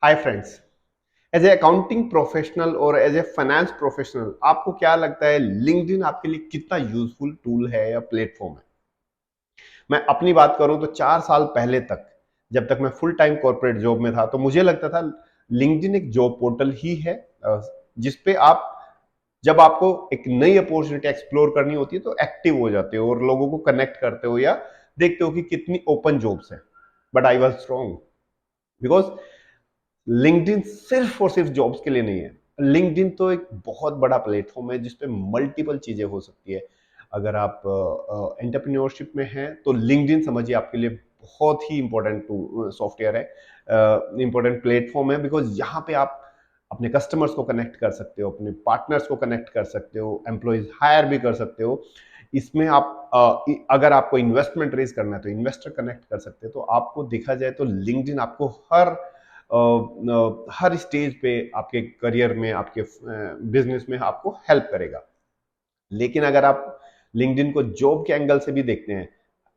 Hi friends. As a accounting professional और as a finance professional आपको क्या लगता है लिंक्डइन आपके लिए कितना यूजफुल टूल है या प्लेटफॉर्म है? मैं अपनी बात करूं तो 4 साल पहले तक, जब तक मैं फुल टाइम कॉर्पोरेट जॉब में था, तो मुझे लगता था लिंक्डइन एक जॉब पोर्टल ही है, जिसपे आप जब आपको एक नई अपॉर्चुनिटी एक्सप्लोर करनी होती है तो एक्टिव हो जाते हो और लोगों को कनेक्ट करते हो या देखते हो कि कितनी ओपन जॉब्स है। But I was wrong, because LinkedIn सिर्फ और सिर्फ जॉब्स के लिए नहीं है। लिंक्डइन तो एक बहुत बड़ा प्लेटफॉर्म है जिसपे मल्टीपल चीजें हो सकती है। अगर आप एंटरप्रेन्योरशिप में हैं तो लिंक्डइन समझिए आपके लिए बहुत ही इंपॉर्टेंट सॉफ्टवेयर है, इंपॉर्टेंट प्लेटफॉर्म है, बिकॉज यहाँ पे आप अपने कस्टमर्स को कनेक्ट कर सकते हो, अपने पार्टनर्स को कनेक्ट कर सकते हो, एम्प्लॉयज हायर भी कर सकते हो। इसमें आप अगर आपको इन्वेस्टमेंट रेज करना है तो इन्वेस्टर कनेक्ट कर सकते हो। तो आपको देखा जाए तो लिंक्डइन आपको हर स्टेज पे आपके करियर में, आपके बिजनेस में आपको हेल्प करेगा। लेकिन अगर आप लिंक्डइन को जॉब के एंगल से भी देखते हैं,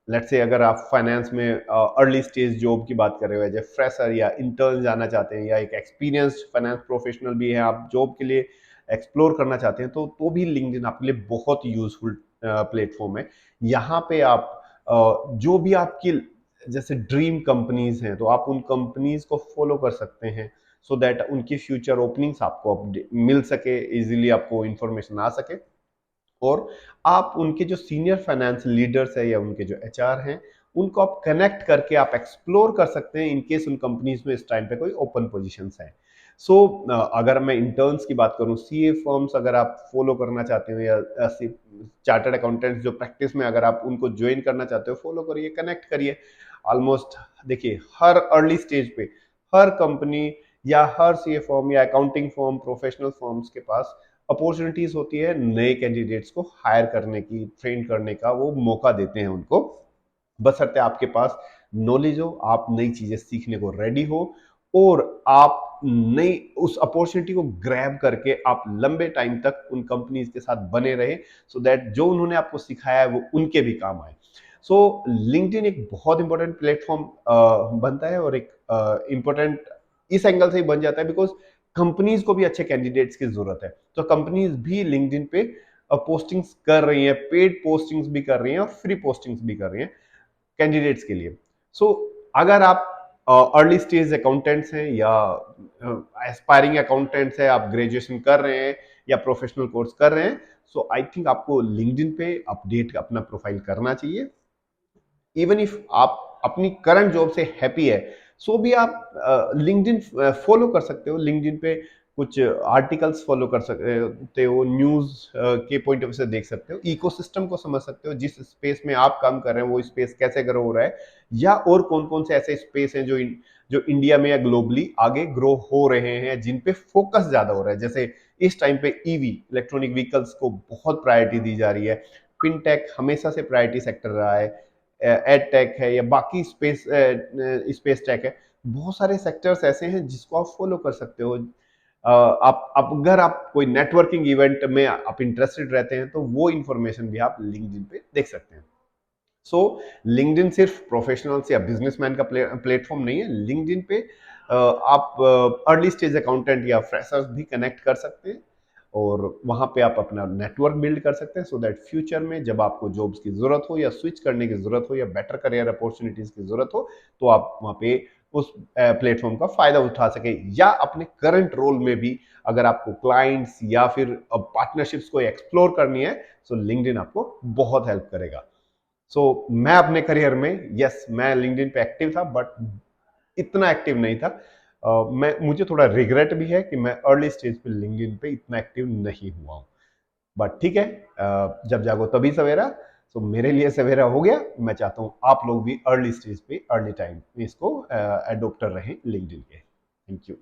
लेट्स से अगर आप फाइनेंस में अर्ली स्टेज जॉब की बात कर रहे हो, एज ए फ्रेशर या इंटर्न जाना चाहते हैं, या एक एक्सपीरियंस्ड फाइनेंस प्रोफेशनल भी है, आप जॉब के लिए एक्सप्लोर करना चाहते हैं, तो भी लिंक्डइन आपके लिए बहुत यूजफुल प्लेटफॉर्म है। यहाँ पे आप जो भी आपकी जैसे ड्रीम कंपनीज हैं तो आप उन कंपनीज को फॉलो कर सकते हैं, सो दैट उनकी फ्यूचर ओपनिंग्स आपको मिल सके, इजीली आपको इंफॉर्मेशन आ सके। और आप उनके जो सीनियर फाइनेंस लीडर्स है या उनके जो एचआर हैं, उनको आप कनेक्ट करके आप एक्सप्लोर कर सकते हैं, इनकेस उन कंपनीज में इस टाइम पे कोई ओपन पोजीशंस है। सो अगर मैं इंटर्न्स की बात करूं, सीए फर्म्स अगर आप फॉलो करना चाहते हो, या चार्टर्ड अकाउंटेंट्स जो प्रैक्टिस में अगर आप उनको ज्वाइन करना चाहते हो, फॉलो करिए, कनेक्ट करिए। ऑलमोस्ट देखिए हर अर्ली स्टेज पे हर कंपनी या हर सीए फर्म या अकाउंटिंग फर्म, प्रोफेशनल फर्म्स के पास अपॉर्चुनिटीज होती है नए कैंडिडेट्स को हायर करने की, ट्रेन करने का, वो मौका देते हैं उनको। बशर्ते आपके पास नॉलेज हो, आप नई चीजें सीखने को रेडी हो, और आप नई उस अपॉर्चुनिटी को ग्रैब करके आप लंबे टाइम तक उन कंपनीज के साथ बने रहे, सो दैट जो उन्होंने आपको सिखाया है वो उनके भी काम आए। सो लिंक्डइन एक बहुत इंपॉर्टेंट प्लेटफॉर्म बनता है, और एक इंपॉर्टेंट इस एंगल से ही बन जाता है बिकॉज कंपनीज को भी अच्छे कैंडिडेट्स की जरूरत है। तो कंपनीज भी लिंक्डइन पे पोस्टिंग्स कर रही हैं, पेड पोस्टिंग्स भी कर रही हैं और फ्री पोस्टिंग्स भी कर रही हैं कैंडिडेट्स के लिए। सो अगर आप अर्ली स्टेज अकाउंटेंट्स हैं या एस्पायरिंग अकाउंटेंट्स हैं, आप ग्रेजुएशन कर रहे हैं या प्रोफेशनल कोर्स कर रहे हैं, सो आई थिंक आपको लिंक्डइन पे अपडेट अपना प्रोफाइल करना चाहिए। इवन इफ आप अपनी करंट जॉब से हैप्पी है, सो भी आप लिंक्डइन फॉलो कर सकते हो। लिंक्डइन पे कुछ आर्टिकल्स फॉलो कर सकते हो, न्यूज के पॉइंट ऑफ व्यू से देख सकते हो, इकोसिस्टम को समझ सकते हो, जिस स्पेस में आप काम कर रहे हैं वो स्पेस कैसे ग्रो हो रहा है, या और कौन कौन से ऐसे स्पेस हैं जो इंडिया में या ग्लोबली आगे ग्रो हो रहे हैं, जिन पे फोकस ज्यादा हो रहा है। जैसे इस टाइम पे ईवी, इलेक्ट्रॉनिक व्हीकल्स को बहुत प्रायोरिटी दी जा रही है। फिनटेक हमेशा से प्रायोरिटी सेक्टर रहा है, एड टेक है, या बाकी स्पेस टेक है। बहुत सारे सेक्टर्स ऐसे हैं जिसको आप फॉलो कर सकते हो। आप अगर आप कोई नेटवर्किंग इवेंट में आप इंटरेस्टेड रहते हैं तो वो इंफॉर्मेशन भी आप लिंक्डइन पे देख सकते हैं। सो लिंक्डइन सिर्फ प्रोफेशनल्स या बिजनेसमैन का प्लेटफॉर्म नहीं है। लिंक्डइन पे आप अर्ली स्टेज अकाउंटेंट या फ्रेशर्स भी कनेक्ट कर सकते हैं, और वहां पे आप अपना नेटवर्क बिल्ड कर सकते हैं, सो दैट फ्यूचर में जब आपको जॉब्स की जरूरत हो, या स्विच करने की जरूरत हो, या बेटर करियर अपॉर्चुनिटीज की जरूरत हो, तो आप वहां पे उस प्लेटफॉर्म का फायदा उठा सके। या अपने करंट रोल में भी अगर आपको क्लाइंट्स या फिर पार्टनरशिप्स को एक्सप्लोर करनी है, सो लिंक्डइन आपको बहुत हेल्प करेगा। सो मैं अपने करियर में, यस, मैं लिंक्डइन पे एक्टिव था, बट इतना एक्टिव नहीं था। मैं मुझे थोड़ा रिग्रेट भी है कि मैं अर्ली स्टेज पे लिंक्डइन पे इतना एक्टिव नहीं हुआ हूँ। बट ठीक है, जब जागो तभी सवेरा। तो मेरे लिए सवेरा हो गया। मैं चाहता हूँ आप लोग भी अर्ली स्टेज पे, अर्ली टाइम में इसको एडोप्टर रहें लिंक्डइन के। Thank you.